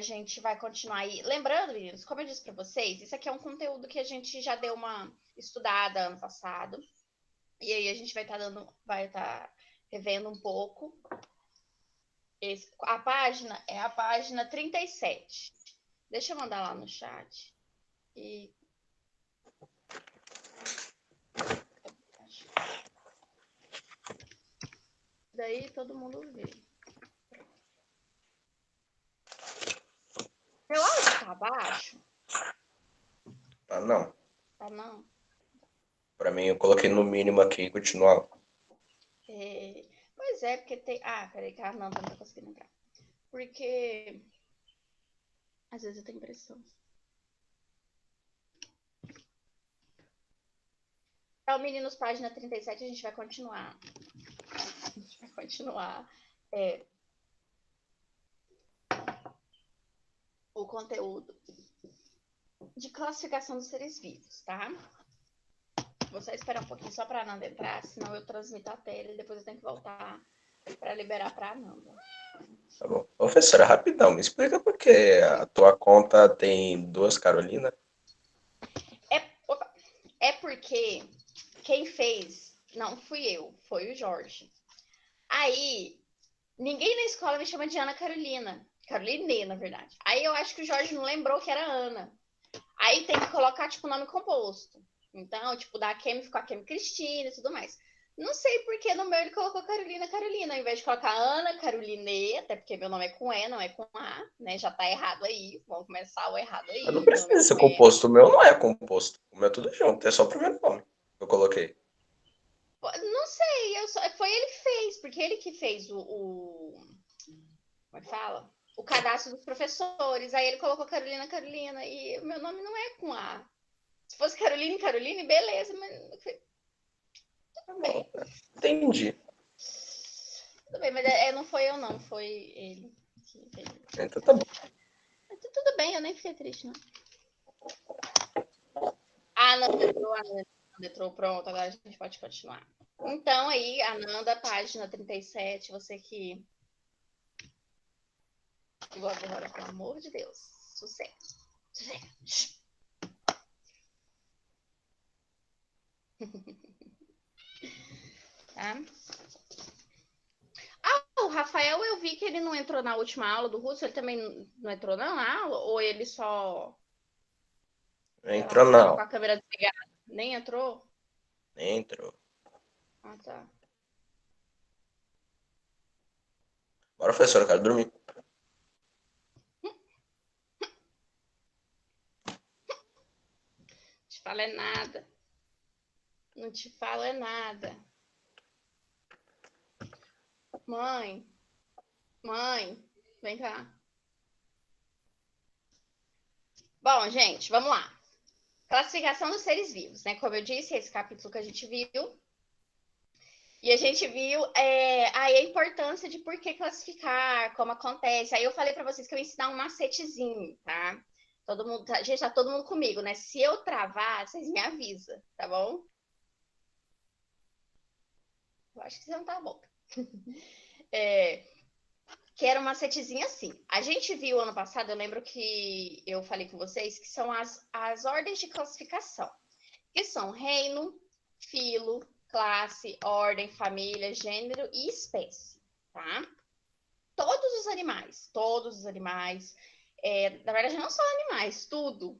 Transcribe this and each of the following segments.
gente vai continuar aí. Lembrando, meninos, como eu disse para vocês, isso aqui é um conteúdo que a gente já deu uma estudada ano passado. E aí a gente vai estar revendo um pouco. A página é a página 37. Deixa eu mandar lá no chat. E daí todo mundo vê. Meu áudio tá baixo? Ah, não. Tá não? Pra mim, eu coloquei no mínimo aqui e continua. Pois é, porque tem... Ah, peraí, que a Nanda não tá conseguindo entrar. Porque... Às vezes eu tenho impressão. Então, meninos, página 37, a gente vai continuar. A gente vai continuar o conteúdo de classificação dos seres vivos, tá? Vou só esperar um pouquinho só pra Ananda entrar, senão eu transmito a tela e depois eu tenho que voltar pra liberar pra Ananda. Tá bom. Professora, rapidão, me explica por que a tua conta tem 2 Carolina? É porque quem fez não fui eu, foi o Jorge. Aí, ninguém na escola me chama de Ana Carolina. Caroline, na verdade. Aí eu acho que o Jorge não lembrou que era Ana. Aí tem que colocar, tipo, nome composto. Então, tipo, da Kemi ficou a Kemi Cristina e tudo mais. Não sei por que no meu ele colocou Carolina, Carolina, ao invés de colocar Ana Caroline, até porque meu nome é com E, não é com A, né? Já tá errado aí. Vamos começar o errado aí. Mas não Meu nome é precisa ser com E. composto. O meu não é composto. O meu é tudo junto. É só o primeiro nome que eu coloquei. Não sei, foi ele que fez, porque ele que fez como é que fala? O cadastro dos professores. Aí ele colocou Carolina, Carolina, e o meu nome não é com A. Se fosse Caroline, Caroline, beleza, mas Tá tudo bom. bem. Entendi. Tudo bem, mas não foi eu, não, foi ele que fez. Então tá bom. Mas tudo bem, eu nem fiquei triste, não. Ah, não, entrou, pronto, agora a gente pode continuar. Então, aí, Ananda, página 37, você que... Agora, pelo amor de Deus, sucesso. Tá? O Rafael, eu vi que ele não entrou na última aula do Russo, ele também não entrou na aula? Ou ele só... Entrou tava não. com a câmera desligada? Nem entrou? Entrou. Ah, tá. Bora, professora, eu quero dormir. Não te falo é nada. Não te falo é nada. Mãe, vem cá. Bom, gente, vamos lá. Classificação dos seres vivos, né? Como eu disse, esse capítulo que a gente viu. E a gente viu aí a importância de por que classificar, como acontece. Aí eu falei para vocês que eu ia ensinar um macetezinho, tá? Todo mundo, gente, tá todo mundo comigo, né? Se eu travar, vocês me avisam, tá bom? Eu acho que você não tá bom. Que era um macetezinho assim. A gente viu ano passado, eu lembro que eu falei com vocês, que são as ordens de classificação, que são reino, filo, classe, ordem, família, gênero e espécie, tá? Todos os animais, na verdade não só animais, tudo,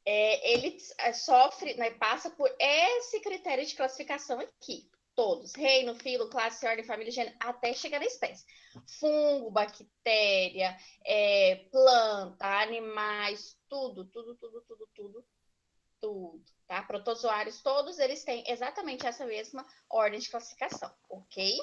ele sofre, né, passa por esse critério de classificação aqui. Todos, reino, filo, classe, ordem, família, gênero, até chegar na espécie. Fungo, bactéria, planta, animais, tudo, tá? Protozoários, todos eles têm exatamente essa mesma ordem de classificação, ok?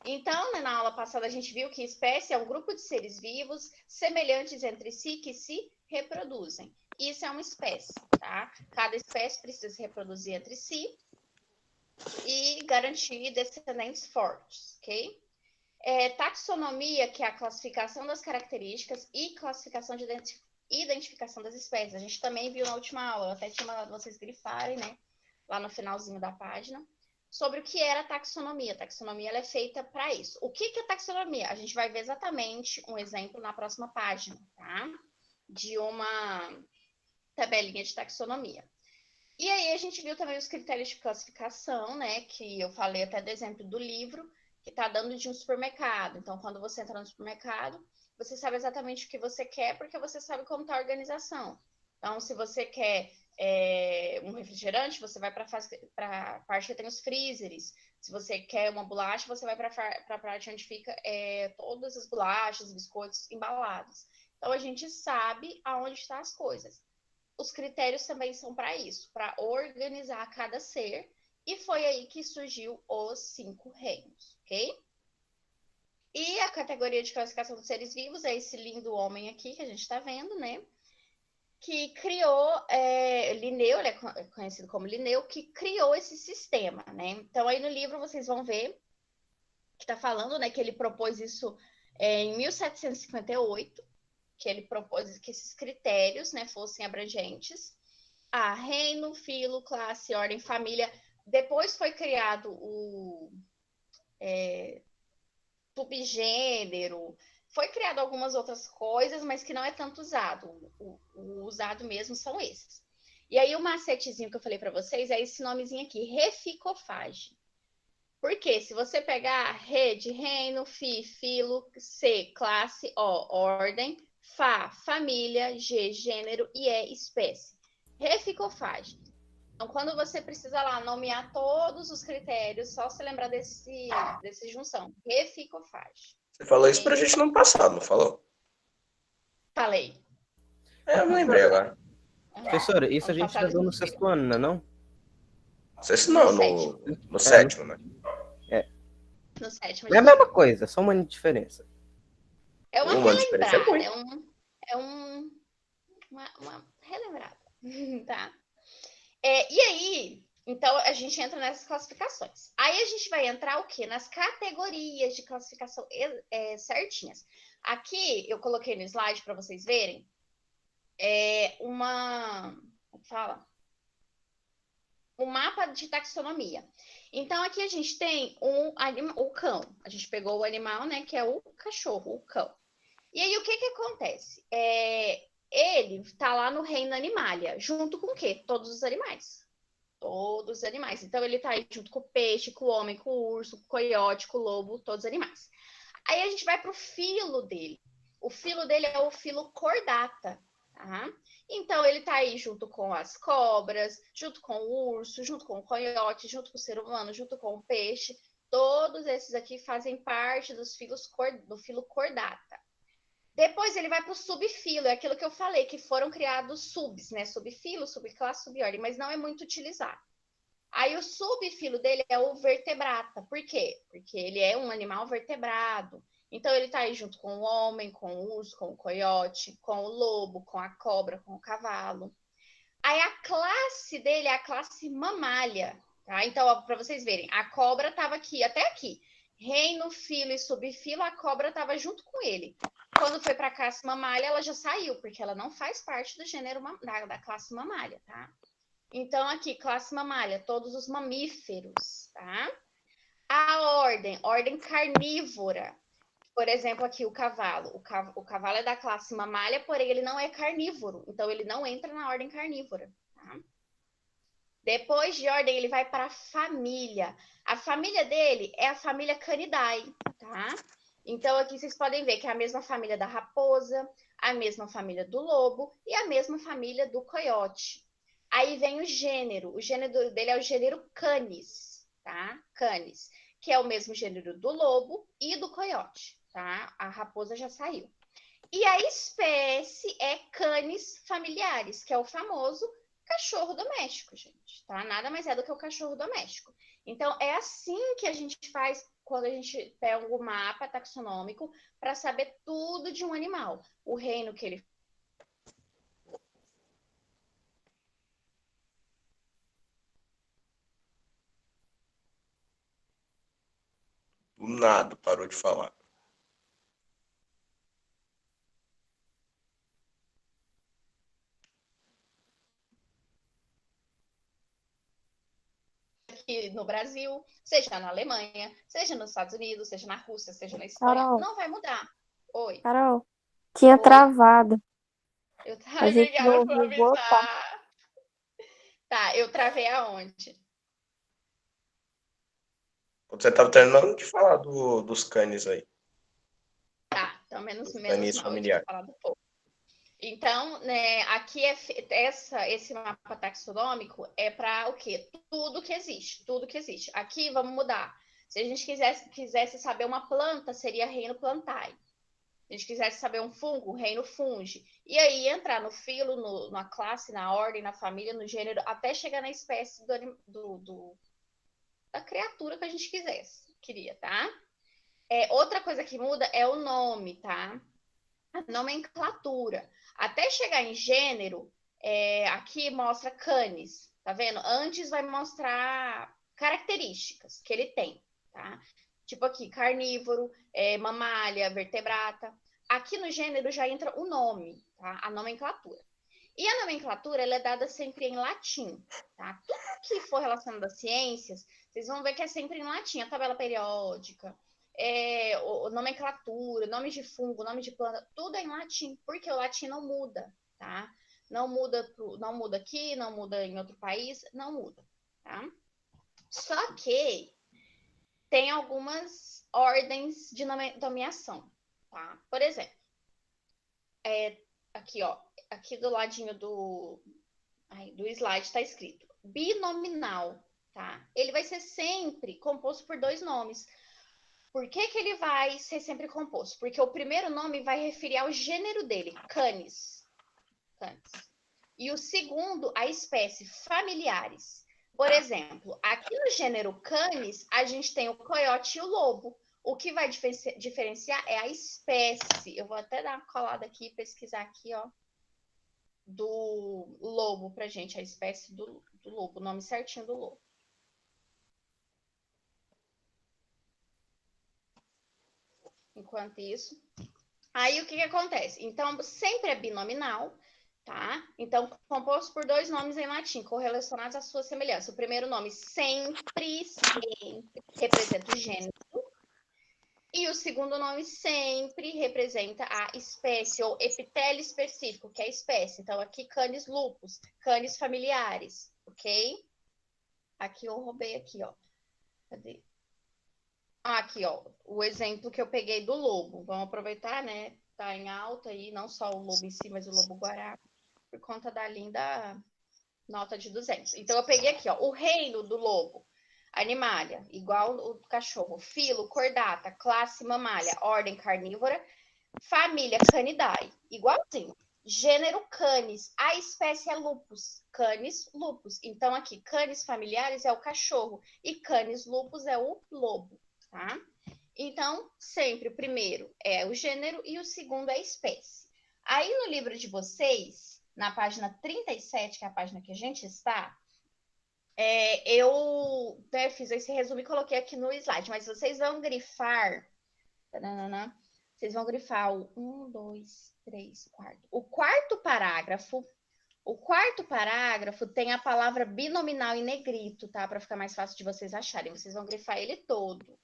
Então, né, na aula passada a gente viu que espécie é um grupo de seres vivos semelhantes entre si que se reproduzem. Isso é uma espécie, tá? Cada espécie precisa se reproduzir entre si e garantir descendentes fortes, ok? Taxonomia, que é a classificação das características e classificação de identificação das espécies. A gente também viu na última aula, eu até tinha mandado vocês grifarem, né? Lá no finalzinho da página. sobre o que era a taxonomia. A taxonomia ela é feita para isso. O que é taxonomia? A gente vai ver exatamente um exemplo na próxima página, tá? De uma tabelinha de taxonomia. E aí a gente viu também os critérios de classificação, né? Que eu falei até do exemplo do livro, que está dando de um supermercado. Então, quando você entra no supermercado, você sabe exatamente o que você quer, porque você sabe como está a organização. Então, se você quer um refrigerante, você vai para a parte que tem os freezers. Se você quer uma bolacha, você vai para a parte onde fica todas as bolachas, biscoitos embalados. Então, a gente sabe aonde estão as coisas. Os critérios também são para isso, para organizar cada ser, e foi aí que surgiu os 5 reinos, ok? E a categoria de classificação dos seres vivos é esse lindo homem aqui que a gente está vendo, né? Que criou, Linneu, ele é conhecido como Linneu, que criou esse sistema, né? Então aí no livro vocês vão ver que está falando, né, que ele propôs isso em 1758, que ele propôs que esses critérios, né, fossem abrangentes a reino, filo, classe, ordem, família. Depois foi criado o subgênero, foi criado algumas outras coisas, mas que não é tanto usado. O usado mesmo são esses. E aí o macetezinho que eu falei para vocês é esse nomezinho aqui, reficofage. Porque se você pegar rede, reino, filo, C, classe, O, ordem, família, G, gênero e E, espécie. Reficofage. Então, quando você precisa lá nomear todos os critérios, só se lembrar desse junção. Reficofage. Você falou isso pra gente no ano passado, não falou? Falei. Eu me lembrei agora. Professora, isso a Ano gente passado já a viu no gente viu. sexto ano, não é não? Não sei se No não, sétimo. no sétimo, né? No sétimo É a mesma coisa, só uma diferença. É uma Uma diferença é relembrada, muito. uma relembrada, tá? E aí, então a gente entra nessas classificações. Aí a gente vai entrar o quê? Nas categorias de classificação certinhas. Aqui eu coloquei no slide para vocês verem como fala? Um mapa de taxonomia. Então aqui a gente tem o cão. A gente pegou o animal, né, que é o cachorro, o cão. E aí o que acontece? Ele está lá no reino animalia, junto com o quê? Todos os animais. Todos os animais. Então ele está aí junto com o peixe, com o homem, com o urso, com o coiote, com o lobo, todos os animais. Aí a gente vai para o filo dele. O filo dele é o filo cordata, tá? Então ele está aí junto com as cobras, junto com o urso, junto com o coiote, junto com o ser humano, junto com o peixe. Todos esses aqui fazem parte do filo cordata. Depois ele vai para o subfilo, é aquilo que eu falei, que foram criados subs, né? Subfilo, subclasse, subordem, mas não é muito utilizado. Aí o subfilo dele é o vertebrata. Por quê? Porque ele é um animal vertebrado. Então ele está aí junto com o homem, com o urso, com o coiote, com o lobo, com a cobra, com o cavalo. Aí a classe dele é a classe mamália, tá? Então, para vocês verem, a cobra estava aqui, até aqui. Reino, filo e subfilo, a cobra estava junto com ele. Quando foi para a classe mamália, ela já saiu, porque ela não faz parte do gênero da classe mamália, tá? Então, aqui, classe mamália, todos os mamíferos, tá? A ordem carnívora. Por exemplo, aqui o cavalo. O cavalo é da classe mamália, porém ele não é carnívoro. Então, ele não entra na ordem carnívora, tá? Depois de ordem, ele vai para a família. A família dele é a família Canidae, tá? Então, aqui vocês podem ver que é a mesma família da raposa, a mesma família do lobo e a mesma família do coiote. Aí vem o gênero. O gênero dele é o gênero Canis, tá? Canis, que é o mesmo gênero do lobo e do coiote, tá? A raposa já saiu. E a espécie é Canis familiares, que é o famoso cachorro doméstico, gente, tá? Nada mais é do que o cachorro doméstico. Então, é assim que a gente faz quando a gente pega o mapa taxonômico para saber tudo de um animal. O reino que ele Do nada parou de falar. aqui no Brasil, seja na Alemanha, seja nos Estados Unidos, seja na Rússia, seja na Espanha, Carol, não vai mudar. Oi. Carol, tinha Oi. travado. A Ai, gente obrigada não por ouviu boa parte. avisar. Tá, eu travei aonde? Você estava terminando de falar dos canes aí, Tá, então menos dos mal, canis eu tinha familiares. falado um pouco. Então, né, aqui esse mapa taxonômico é para o quê? Tudo que existe, tudo que existe. Aqui vamos mudar. Se a gente quisesse saber uma planta, seria reino plantae. Se a gente quisesse saber um fungo, reino fungi. E aí entrar no filo, na classe, na ordem, na família, no gênero, até chegar na espécie da criatura que a gente queria, tá? Outra coisa que muda é o nome, tá? A nomenclatura. Até chegar em gênero, aqui mostra canis, tá vendo? Antes vai mostrar características que ele tem, tá? Tipo aqui, carnívoro, mamália, vertebrata. Aqui no gênero já entra o nome, tá? A nomenclatura. E a nomenclatura, ela é dada sempre em latim, tá? Tudo que for relacionado às ciências, vocês vão ver que é sempre em latim. A tabela periódica, nomenclatura, nome de fungo, nome de planta, tudo é em latim, porque o latim não muda, tá? Não muda aqui, não muda em outro país, não muda, tá? Só que tem algumas ordens de nomeação, tá? Por exemplo, aqui, ó, aqui do ladinho do slide está escrito binominal, tá? Ele vai ser sempre composto por dois nomes. Por que ele vai ser sempre composto? Porque o primeiro nome vai referir ao gênero dele, canis. E o segundo, a espécie, familiares. Por exemplo, aqui no gênero canis, a gente tem o coiote e o lobo. O que vai diferenciar é a espécie. Eu vou até dar uma colada aqui e pesquisar aqui, ó, do lobo pra gente, a espécie do lobo, o nome certinho do lobo. Enquanto isso, aí o que acontece? Então, sempre é binominal, tá? Então, composto por dois nomes em latim, correlacionados à sua semelhança. O primeiro nome sempre representa o gênero, e o segundo nome sempre representa a espécie, ou epitélio específico, que é a espécie. Então, aqui, canis lupus, canis familiares, ok? Aqui eu roubei aqui, ó. Cadê? Aqui, ó, o exemplo que eu peguei do lobo. Vamos aproveitar, né? Tá em alta aí, não só o lobo em si, mas o lobo-guará, por conta da linda nota de 200. Então, eu peguei aqui, ó, o reino do lobo. Animalia, igual o cachorro. Filo, cordata, classe, mamália, ordem carnívora, família, canidae, igualzinho. Gênero, canis. A espécie é lupus. Canis, lupus. Então, aqui, canis familiares é o cachorro e canis lupus é o lobo, tá? Então, sempre o primeiro é o gênero e o segundo é a espécie. Aí, no livro de vocês, na página 37, que é a página que a gente está, eu fiz esse resumo e coloquei aqui no slide, mas vocês vão grifar. Vocês vão grifar o 1, 2, 3, 4. O quarto parágrafo tem a palavra binominal em negrito, tá? Para ficar mais fácil de vocês acharem. Vocês vão grifar ele todo.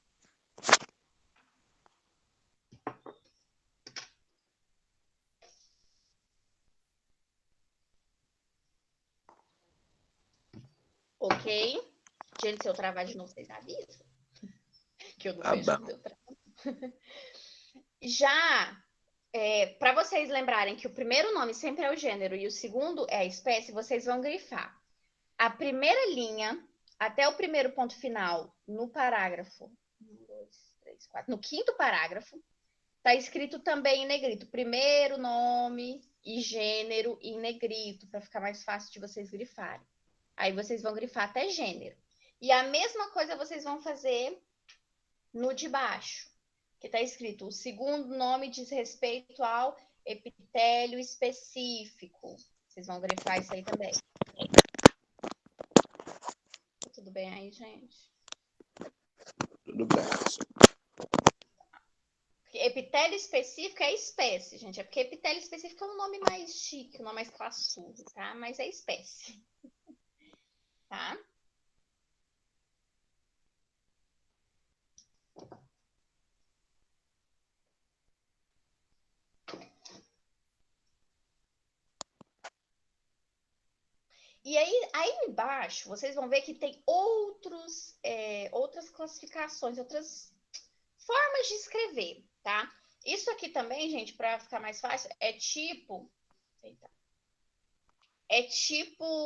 Ok? Gente, se eu travar de novo, vocês avisam? Que eu não vejo quando eu travo. Já, para vocês lembrarem que o primeiro nome sempre é o gênero e o segundo é a espécie, vocês vão grifar a primeira linha até o primeiro ponto final no parágrafo. 1, 2, 3, 4. No quinto parágrafo, está escrito também em negrito. Primeiro nome e gênero em negrito, para ficar mais fácil de vocês grifarem. Aí vocês vão grifar até gênero. E a mesma coisa vocês vão fazer no de baixo, que está escrito: o segundo nome diz respeito ao epitélio específico. Vocês vão grifar isso aí também. Tudo bem aí, gente? Tudo bem. Epitélio específico é espécie, gente. É porque epitélio específico é um nome mais chique, um nome mais classudo, tá? Mas é espécie. Tá? E aí embaixo, vocês vão ver que tem outras classificações, outras formas de escrever, tá? Isso aqui também, gente, para ficar mais fácil, é tipo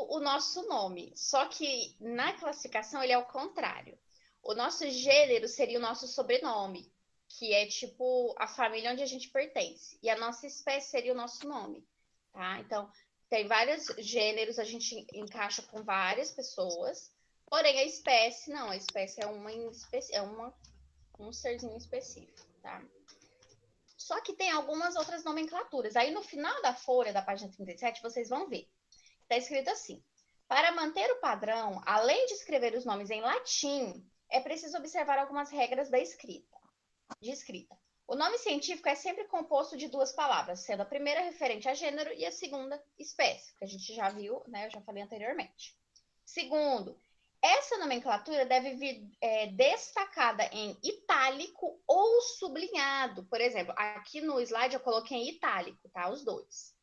o nosso nome, só que na classificação ele é o contrário. O nosso gênero seria o nosso sobrenome, que é tipo a família onde a gente pertence. E a nossa espécie seria o nosso nome, tá? Então, tem vários gêneros, a gente encaixa com várias pessoas. Porém, a espécie, não. A espécie é um serzinho específico, tá? Só que tem algumas outras nomenclaturas. Aí, no final da folha, da página 37, vocês vão ver. Está escrito assim: para manter o padrão, além de escrever os nomes em latim, é preciso observar algumas regras de escrita. O nome científico é sempre composto de duas palavras, sendo a primeira referente a gênero e a segunda espécie, que a gente já viu, né? Eu já falei anteriormente. Segundo, essa nomenclatura deve vir destacada em itálico ou sublinhado. Por exemplo, aqui no slide eu coloquei em itálico, tá? Os dois.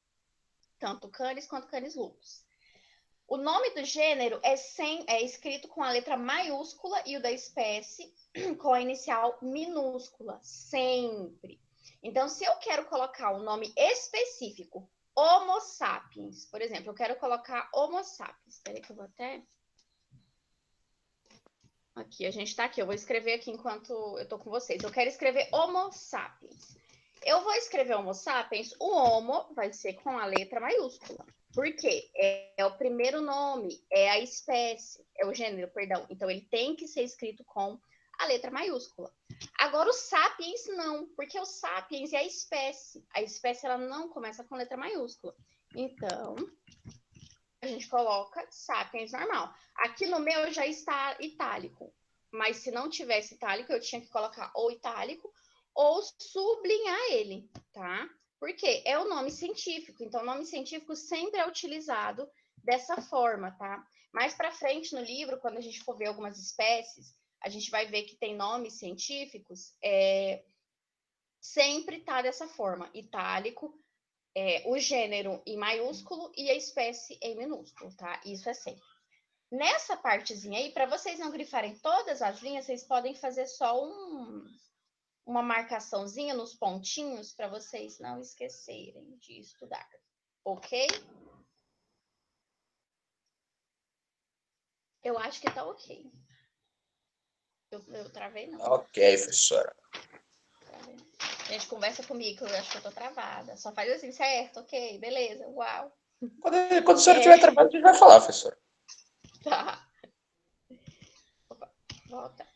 Tanto canis quanto canis lupus. O nome do gênero é escrito com a letra maiúscula e o da espécie com a inicial minúscula, sempre. Então, se eu quero colocar um nome específico, Homo sapiens, por exemplo, eu quero colocar Homo sapiens. Espera aí que eu vou até... Aqui, a gente tá aqui. Eu vou escrever aqui enquanto eu tô com vocês. Eu quero escrever Homo sapiens. Eu vou escrever Homo sapiens, o Homo vai ser com a letra maiúscula. Por quê? É o primeiro nome, é a espécie, é o gênero, perdão. Então, ele tem que ser escrito com a letra maiúscula. Agora, o sapiens não, porque o sapiens é a espécie. A espécie, ela não começa com letra maiúscula. Então, a gente coloca sapiens normal. Aqui no meu já está itálico. Mas se não tivesse itálico, eu tinha que colocar ou itálico ou sublinhar ele, tá? Porque é o nome científico. Então, o nome científico sempre é utilizado dessa forma, tá? Mais para frente no livro, quando a gente for ver algumas espécies, a gente vai ver que tem nomes científicos, sempre tá dessa forma, itálico, o gênero em maiúsculo e a espécie em minúsculo, tá? Isso é sempre. Nessa partezinha aí, para vocês não grifarem todas as linhas, vocês podem fazer só uma marcaçãozinha nos pontinhos para vocês não esquecerem de estudar, ok? Eu acho que tá ok. Eu travei, não. Ok, professora. Travei. Gente, conversa comigo, eu acho que eu tô travada. Só faz assim, certo, ok, beleza, uau. Quando a senhora tiver trabalho, a gente vai falar, professora. Tá. Opa, volta.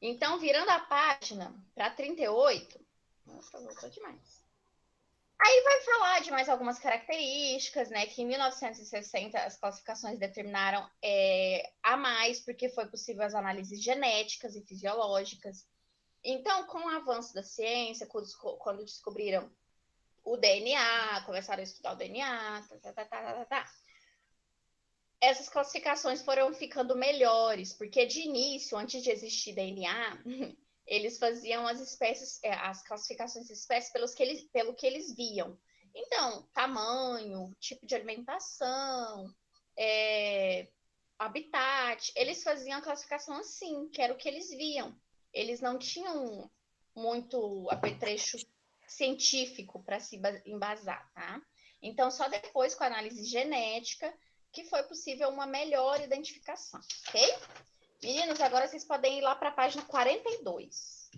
Então, virando a página para 38, nossa, voltou demais. Aí vai falar de mais algumas características, né? Que em 1960 as classificações determinaram a mais, porque foi possível as análises genéticas e fisiológicas. Então, com o avanço da ciência, quando descobriram o DNA, começaram a estudar o DNA, essas classificações foram ficando melhores, porque de início, antes de existir DNA, eles faziam as classificações de espécies pelo que eles viam. Então, tamanho, tipo de alimentação, habitat, eles faziam a classificação assim, que era o que eles viam. Eles não tinham muito apetrecho científico para se embasar, tá? Então, só depois com a análise genética que foi possível uma melhor identificação, ok? Meninos, agora vocês podem ir lá para a página 42.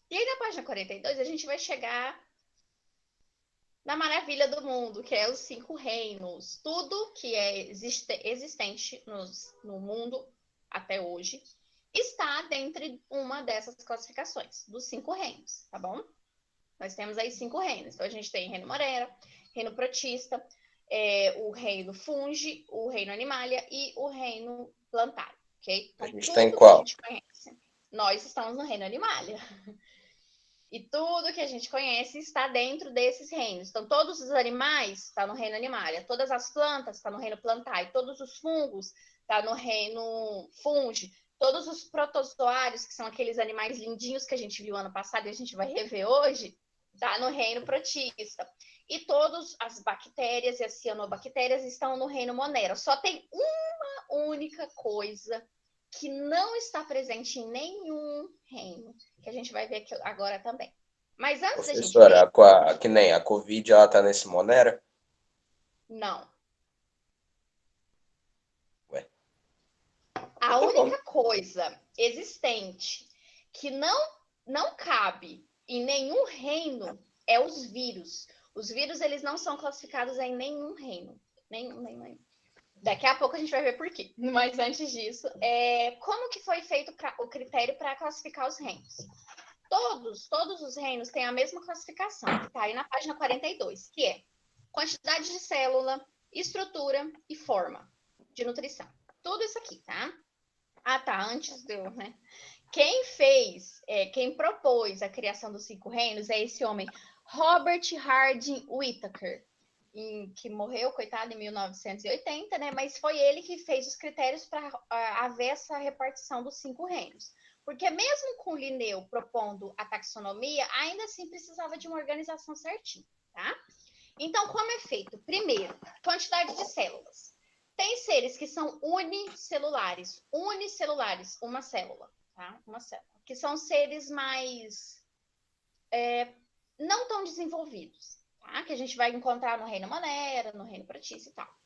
E aí, na página 42, a gente vai chegar na maravilha do mundo, que é os 5 reinos. Tudo que é existente no mundo até hoje está dentro de uma dessas classificações, dos 5 reinos, tá bom? Nós temos aí 5 reinos. Então, a gente tem reino Moreira, reino Protista, o reino Fungi, o reino Animalia e o reino Plantário, ok? Então, A gente tudo tá em que qual? a gente conhece, nós estamos no reino Animalia. E tudo que a gente conhece está dentro desses reinos. Então, todos os animais estão no reino Animalia, todas as plantas estão no reino Plantário, todos os fungos estão no reino Fungi, Todos os protozoários, que são aqueles animais lindinhos que a gente viu ano passado e a gente vai rever hoje, tá no reino protista. E todas as bactérias e as cianobactérias estão no reino monera. Só tem uma única coisa que não está presente em nenhum reino, que a gente vai ver aqui agora também. Mas antes da gente ver... Professora, que nem a Covid, ela tá nesse Monera? Não. Ué. A única coisa existente que não cabe em nenhum reino é os vírus. Os vírus, eles não são classificados em nenhum reino. Nenhum. Daqui a pouco a gente vai ver por quê. Mas antes disso, como que foi feito o critério para classificar os reinos? Todos os reinos têm a mesma classificação, que está aí na página 42, que é quantidade de célula, estrutura e forma de nutrição. Tudo isso aqui, tá? Ah, tá, antes deu, né? Quem propôs a criação dos 5 reinos é esse homem, Robert Harding Whittaker, que morreu, coitado, em 1980, né? Mas foi ele que fez os critérios para haver essa repartição dos 5 reinos. Porque mesmo com Linneu propondo a taxonomia, ainda assim precisava de uma organização certinha, tá? Então, como é feito? Primeiro, quantidade de células. Tem seres que são unicelulares, uma célula, tá? Uma célula, que são seres mais não tão desenvolvidos, tá? Que a gente vai encontrar no reino Monera, no reino Protista e tal.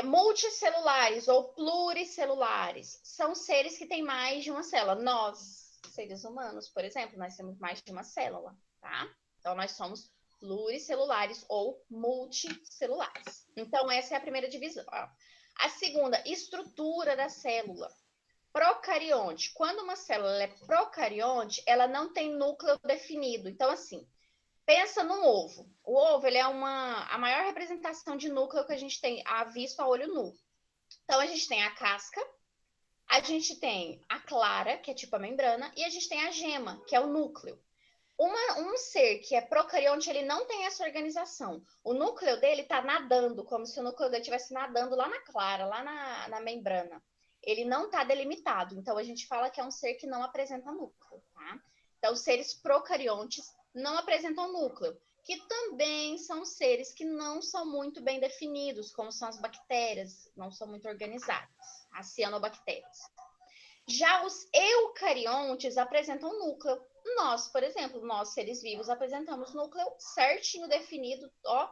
Multicelulares ou pluricelulares são seres que têm mais de uma célula. Nós, seres humanos, por exemplo, nós temos mais de uma célula, tá? Então, nós somos pluricelulares ou multicelulares. Então, essa é a primeira divisão. A segunda, estrutura da célula. Procarionte. Quando uma célula é procarionte, ela não tem núcleo definido. Então, assim, pensa num ovo. O ovo, ele é a maior representação de núcleo que a gente tem visto a olho nu. Então, a gente tem a casca, a gente tem a clara, que é tipo a membrana, e a gente tem a gema, que é o núcleo. Um ser que é procarionte, ele não tem essa organização. O núcleo dele está nadando, como se o núcleo dele estivesse nadando lá na clara, lá na membrana. Ele não está delimitado. Então, a gente fala que é um ser que não apresenta núcleo, tá? Então, os seres procariontes não apresentam núcleo, que também são seres que não são muito bem definidos, como são as bactérias, não são muito organizadas, as cianobactérias. Já os eucariontes apresentam núcleo. Nós, por exemplo, nós seres vivos apresentamos núcleo certinho definido, ó,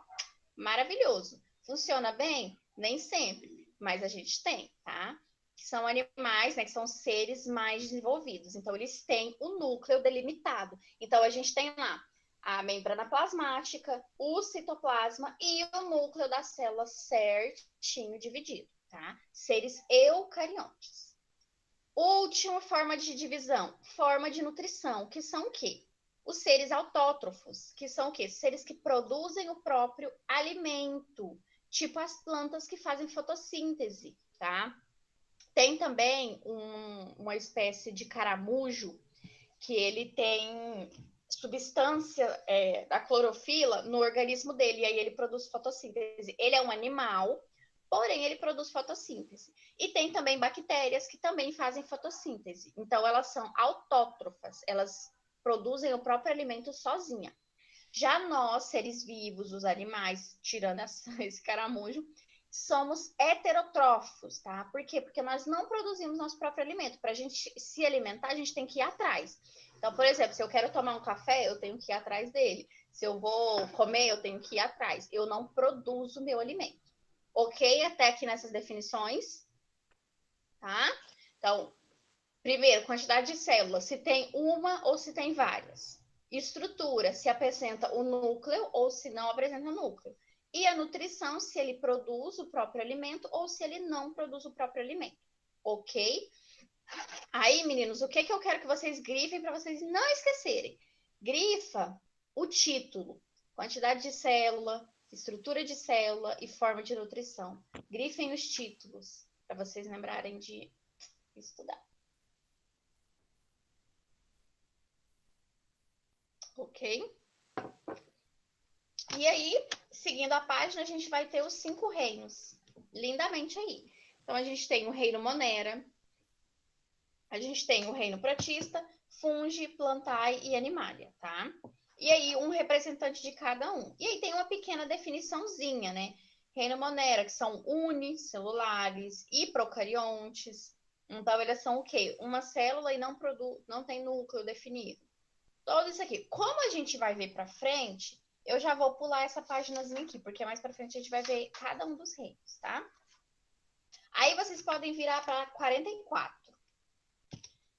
maravilhoso. Funciona bem? Nem sempre, mas a gente tem, tá? Que são animais, né, que são seres mais desenvolvidos. Então, eles têm o núcleo delimitado. Então, a gente tem lá a membrana plasmática, o citoplasma e o núcleo da célula certinho dividido, tá? Seres eucariontes. Última forma de divisão, forma de nutrição, que são o quê? Os seres autótrofos, que são o quê? Seres que produzem o próprio alimento, tipo as plantas que fazem fotossíntese, tá? Tem também uma espécie de caramujo, que ele tem substância da clorofila no organismo dele, e aí ele produz fotossíntese. Ele é um animal, porém ele produz fotossíntese. E tem também bactérias que também fazem fotossíntese. Então, elas são autótrofas, elas produzem o próprio alimento sozinha. Já nós, seres vivos, os animais, tirando esse caramujo, somos heterotrófos, tá? Por quê? Porque nós não produzimos nosso próprio alimento. Para a gente se alimentar, a gente tem que ir atrás. Então, por exemplo, se eu quero tomar um café, eu tenho que ir atrás dele. Se eu vou comer, eu tenho que ir atrás. Eu não produzo meu alimento. Ok? Até aqui nessas definições, tá? Então, primeiro, quantidade de células, se tem uma ou se tem várias. Estrutura, se apresenta o núcleo ou se não apresenta núcleo. E a nutrição, se ele produz o próprio alimento ou se ele não produz o próprio alimento. Ok? Aí, meninos, o que eu quero que vocês grifem para vocês não esquecerem? Grifa o título, quantidade de célula, estrutura de célula e forma de nutrição. Grifem os títulos para vocês lembrarem de estudar. Ok? E aí, seguindo a página, a gente vai ter os 5 reinos. Lindamente aí. Então, a gente tem o reino Monera, A gente tem o reino protista, fungi, plantae e animalia, tá? E aí, um representante de cada um. E aí tem uma pequena definiçãozinha, né? Reino monera, que são unicelulares e procariontes. Então, eles são o quê? Uma célula e não tem núcleo definido. Tudo isso aqui. Como a gente vai ver para frente, eu já vou pular essa páginazinha aqui, porque mais para frente a gente vai ver cada um dos reinos, tá? Aí vocês podem virar para 44.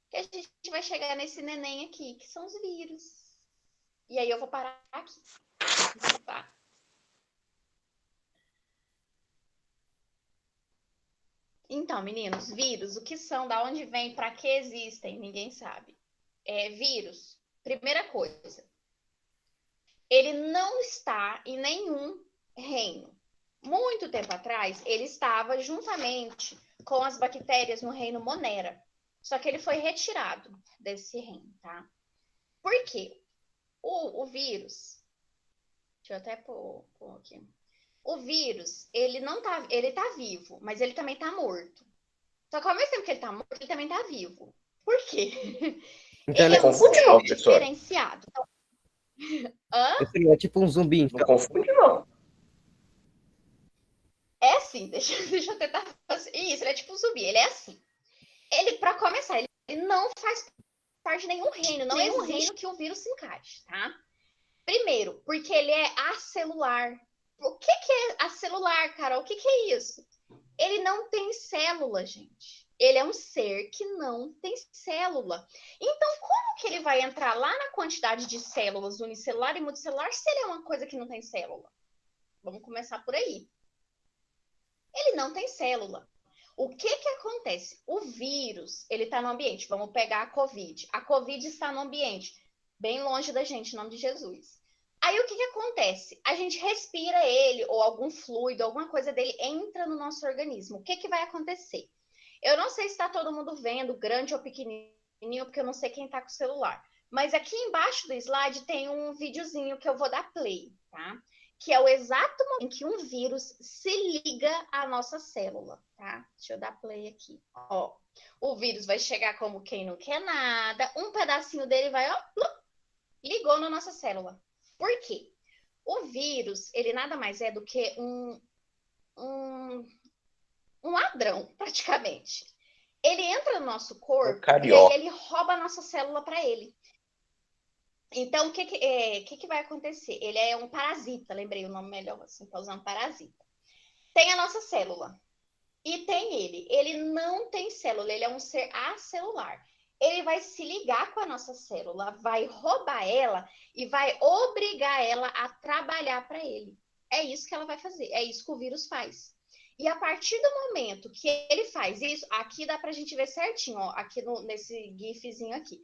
Que a gente vai chegar nesse neném aqui, que são os vírus. E aí eu vou parar aqui. Tá? Então, meninos, vírus, o que são, da onde vem, para que existem, ninguém sabe. Vírus, primeira coisa, ele não está em nenhum reino. Muito tempo atrás, ele estava juntamente com as bactérias no reino Monera. Só que ele foi retirado desse reino, tá? Por quê? O vírus, deixa eu até pôr aqui. O vírus, ele tá vivo, mas ele também tá morto. Só que ao mesmo tempo que ele tá morto, ele também tá vivo. Por quê? Então Ele ele é um confunde ser não, professor. diferenciado. Hã? é tipo um zumbi, Não então. confunde, não. É assim, deixa eu tentar fazer. Isso, ele é tipo um zumbi, ele é assim. Ele, pra começar, ele não faz parte de nenhum reino, não existe reino que o vírus se encaixe, tá? Primeiro, porque ele é acelular. O que é acelular, Carol? O que é isso? Ele não tem célula, gente. Ele é um ser que não tem célula. Então, como que ele vai entrar lá na quantidade de células unicelular e multicelular se ele é uma coisa que não tem célula? Vamos começar por aí. Ele não tem célula. O que acontece? O vírus, ele está no ambiente. Vamos pegar a Covid. A Covid está no ambiente, bem longe da gente, em nome de Jesus. Aí o que acontece? A gente respira ele, ou algum fluido, alguma coisa dele entra no nosso organismo. O que vai acontecer? Eu não sei se está todo mundo vendo, grande ou pequenininho, porque eu não sei quem está com o celular. Mas aqui embaixo do slide tem um videozinho que eu vou dar play, tá? Que é o exato momento em que um vírus se liga à nossa célula, tá? Deixa eu dar play aqui. Ó, o vírus vai chegar como quem não quer nada, um pedacinho dele vai, ó, ligou na nossa célula. Por quê? O vírus, ele nada mais é do que um ladrão, praticamente. Ele entra no nosso corpo e aí ele rouba a nossa célula para ele. Então, o que vai acontecer? Ele é um parasita, lembrei o nome melhor, assim, tá usando parasita. Tem a nossa célula e tem ele. Ele não tem célula, ele é um ser acelular. Ele vai se ligar com a nossa célula, vai roubar ela e vai obrigar ela a trabalhar para ele. É isso que ela vai fazer, é isso que o vírus faz. E a partir do momento que ele faz isso, aqui dá pra gente ver certinho, ó, aqui nesse gifzinho aqui.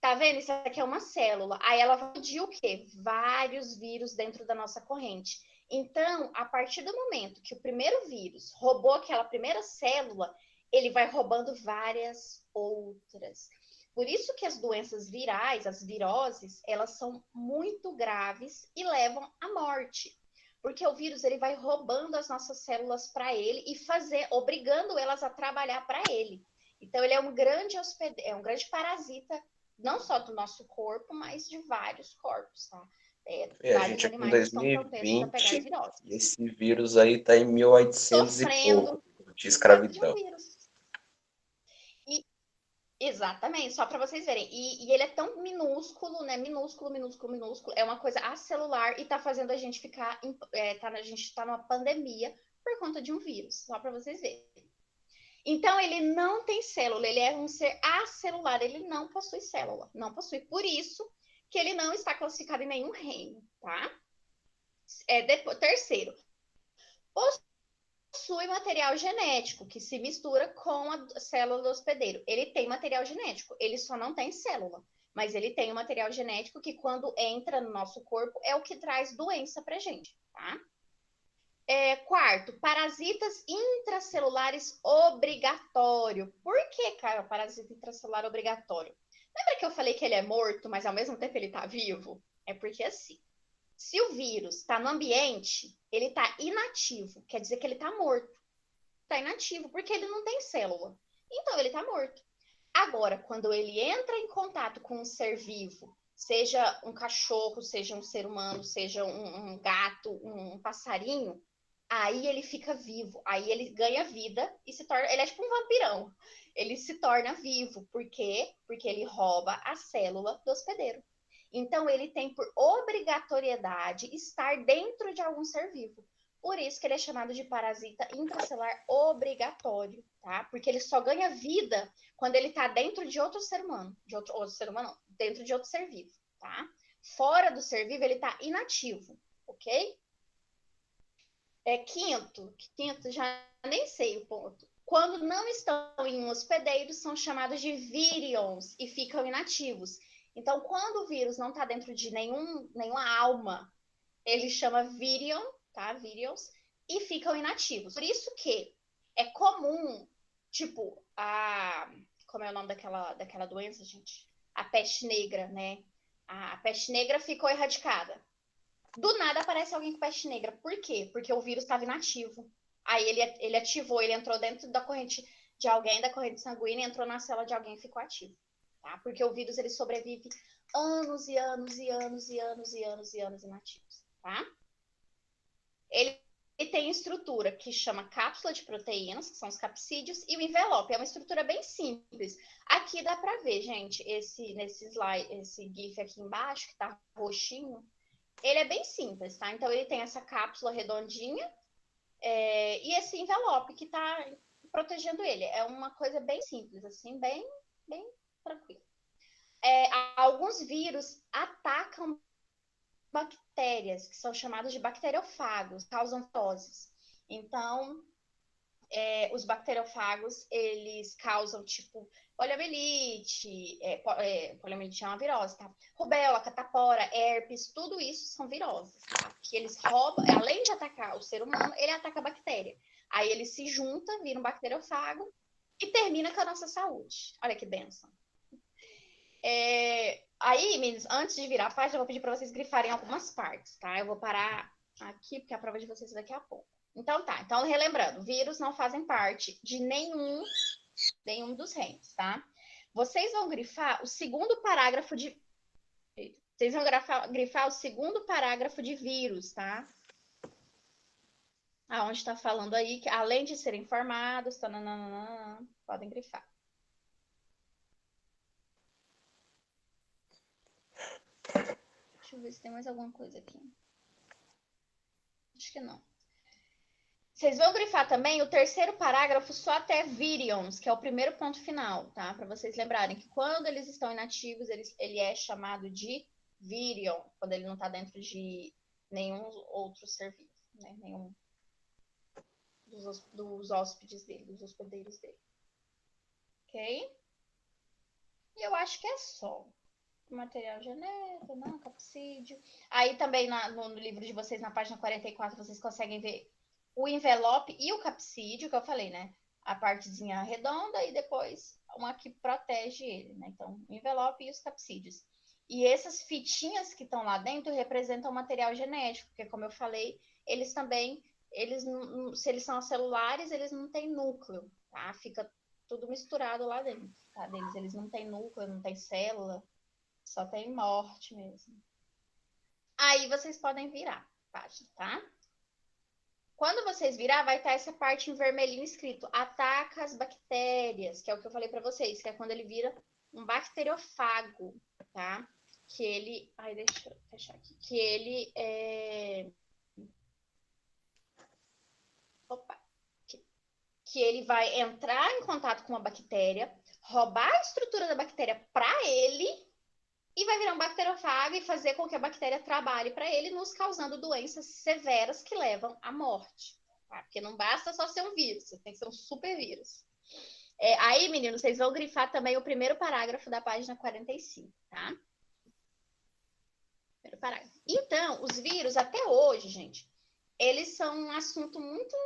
Tá vendo? Isso aqui é uma célula. Aí ela vai medir o quê? Vários vírus dentro da nossa corrente. Então, a partir do momento que o primeiro vírus roubou aquela primeira célula, ele vai roubando várias outras. Por isso que as doenças virais, as viroses, elas são muito graves e levam à morte. Porque o vírus ele vai roubando as nossas células para ele e obrigando elas a trabalhar para ele. Então, ele é um grande parasita não só do nosso corpo, mas de vários corpos, tá? A Vários gente é com animais estão propensos a pegar 2020 virose. e esse vírus aí tá em 1800 e pouco, de escravidão. De um vírus. Exatamente, só para vocês verem. E ele é tão minúsculo, né? Minúsculo. É uma coisa acelular e tá fazendo a gente ficar. A gente tá numa pandemia por conta de um vírus, só para vocês verem. Então, ele não tem célula, ele é um ser acelular, ele não possui célula, não possui. Por isso que ele não está classificado em nenhum reino, tá? Terceiro, possui material genético que se mistura com a célula do hospedeiro. Ele tem material genético, ele só não tem célula, mas ele tem um material genético que quando entra no nosso corpo é o que traz doença pra gente, tá? Quarto, parasitas intracelulares obrigatório. Por que, cara, parasita intracelular obrigatório? Lembra que eu falei que ele é morto, mas ao mesmo tempo ele está vivo? É porque assim, se o vírus está no ambiente, ele está inativo, quer dizer que ele está morto. Está inativo, porque ele não tem célula. Então ele está morto. Agora, quando ele entra em contato com um ser vivo, seja um cachorro, seja um ser humano, seja um gato, um passarinho, aí ele fica vivo, aí ele ganha vida e se torna. Ele é tipo um vampirão. Ele se torna vivo. Por quê? Porque ele rouba a célula do hospedeiro. Então, ele tem por obrigatoriedade estar dentro de algum ser vivo. Por isso que ele é chamado de parasita intracelular obrigatório, tá? Porque ele só ganha vida quando ele está dentro de outro ser humano. De outro ser humano, não. Dentro de outro ser vivo, tá? Fora do ser vivo, ele está inativo, ok? Quinto, já nem sei o ponto. Quando não estão em um hospedeiro, são chamados de virions e ficam inativos. Então, quando o vírus não está dentro de nenhuma alma, ele chama virion, tá? Virions, e ficam inativos. Por isso que é comum, tipo, como é o nome daquela doença, gente? A peste negra, né? A peste negra ficou erradicada. Do nada aparece alguém com peste negra. Por quê? Porque o vírus estava inativo. Aí ele ativou, ele entrou dentro da corrente de alguém, da corrente sanguínea, entrou na célula de alguém e ficou ativo. Tá? Porque o vírus ele sobrevive anos e anos e anos e anos e anos e anos inativos. Tá? Ele tem estrutura que chama cápsula de proteínas, que são os capsídeos, e o envelope. É uma estrutura bem simples. Aqui dá para ver, gente, nesse slide, esse GIF aqui embaixo, que tá roxinho, ele é bem simples, tá? Então, ele tem essa cápsula redondinha e esse envelope que tá protegendo ele. É uma coisa bem simples, assim, bem tranquila. Alguns vírus atacam bactérias, que são chamadas de bacteriofagos, causam viroses. Então, os bacteriofagos, eles causam, tipo, poliomielite, poliomielite é uma virose, tá? Rubéola, catapora, herpes, tudo isso são viroses, tá? Que eles roubam, além de atacar o ser humano, ele ataca a bactéria. Aí ele se junta, vira um bacteriofago e termina com a nossa saúde. Olha que bênção. Aí, meninos, antes de virar a página, eu vou pedir para vocês grifarem algumas partes, tá? Eu vou parar aqui, porque a prova de vocês é daqui a pouco. Então tá, então relembrando, vírus não fazem parte de nenhum dos reinos, tá? Vocês vão grifar o segundo parágrafo de... Vocês vão grifar o segundo parágrafo de vírus, tá? Aonde está falando aí que, além de serem informados, podem grifar. Deixa eu ver se tem mais alguma coisa aqui. Acho que não. Vocês vão grifar também o terceiro parágrafo só até virions, que é o primeiro ponto final, tá? Para vocês lembrarem que quando eles estão inativos, ele é chamado de virion, quando ele não está dentro de nenhum outro ser vivo, né? Nenhum dos hóspedes dele, dos hospedeiros dele. Ok? E eu acho que é só. Material genético, não, capsídeo. Aí também no livro de vocês, na página 44, vocês conseguem ver o envelope e o capsídeo, que eu falei, né? A partezinha redonda e depois uma que protege ele, né? Então, o envelope e os capsídeos. E essas fitinhas que estão lá dentro representam o material genético, porque, como eu falei, eles também, se eles são celulares, eles não têm núcleo, tá? Fica tudo misturado lá dentro, tá? Eles não têm núcleo, não tem célula, só tem morte mesmo. Aí vocês podem virar a página, tá? Quando vocês virar, vai estar essa parte em vermelhinho escrito ataca as bactérias, que é o que eu falei para vocês, que é quando ele vira um bacteriofago, tá? Que ele... Ai, deixa eu fechar aqui. Que ele é... Opa! Que ele vai entrar em contato com uma bactéria, roubar a estrutura da bactéria para ele e vai virar um bacteriofago e fazer com que a bactéria trabalhe para ele, nos causando doenças severas que levam à morte. Tá? Porque não basta só ser um vírus, tem que ser um super vírus. Aí, meninos, vocês vão grifar também o primeiro parágrafo da página 45, tá? Primeiro parágrafo. Então, os vírus, até hoje, gente, eles são um assunto muito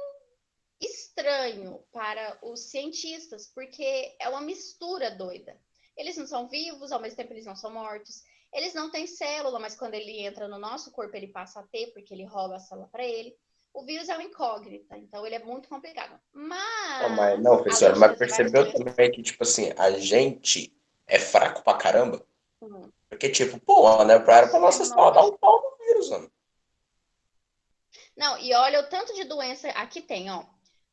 estranho para os cientistas, porque é uma mistura doida. Eles não são vivos, ao mesmo tempo eles não são mortos. Eles não têm célula, mas quando ele entra no nosso corpo, ele passa a ter, porque ele rouba a célula para ele. o vírus é uma incógnita, então ele é muito complicado. Não, professora, além de mas trazer várias percebeu doenças. também que, tipo assim, a gente é fraco pra caramba? Hum, Porque, tipo, pô, né, era pra nossa sistema sala dar um imunológico. pau no vírus, mano. Não, e olha o tanto de doença aqui tem, ó.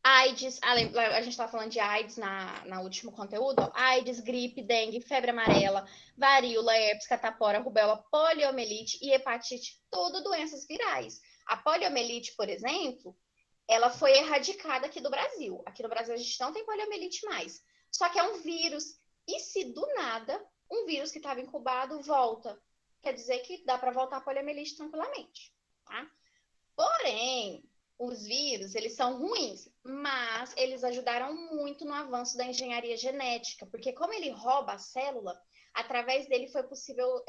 AIDS, a gente estava falando de AIDS na último conteúdo, ó. AIDS, gripe, dengue, febre amarela, varíola, herpes, catapora, rubéola, poliomielite e hepatite, tudo doenças virais. A poliomielite, por exemplo, ela foi erradicada aqui do Brasil. Aqui no Brasil a gente não tem poliomielite mais. Só que é um vírus. E se do nada um vírus que estava incubado volta? Quer dizer que dá para voltar a poliomielite tranquilamente, tá? Porém, os vírus, eles são ruins, mas eles ajudaram muito no avanço da engenharia genética, porque como ele rouba a célula, através dele foi possível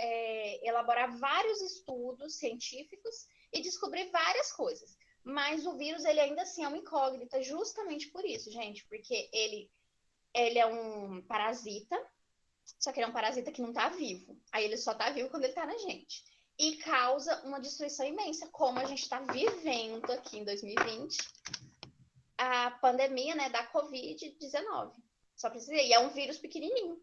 elaborar vários estudos científicos e descobrir várias coisas. Mas o vírus, ele ainda assim é uma incógnita, justamente por isso, gente, porque ele é um parasita, só que ele é um parasita que não está vivo. Aí ele só está vivo quando ele está na gente. E causa uma destruição imensa, como a gente está vivendo aqui em 2020, a pandemia, né, da Covid-19. Só para dizer, e é um vírus pequenininho.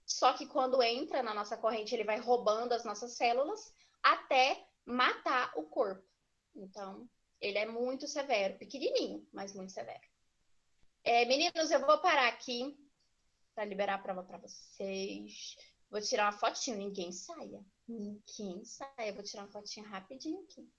Só que quando entra na nossa corrente, ele vai roubando as nossas células até matar o corpo. Então, ele é muito severo, pequenininho, mas muito severo. Meninos, eu vou parar aqui para liberar a prova para vocês. Vou tirar uma fotinho, ninguém saia. Ninguém saia. Vou tirar uma fotinha rapidinho aqui.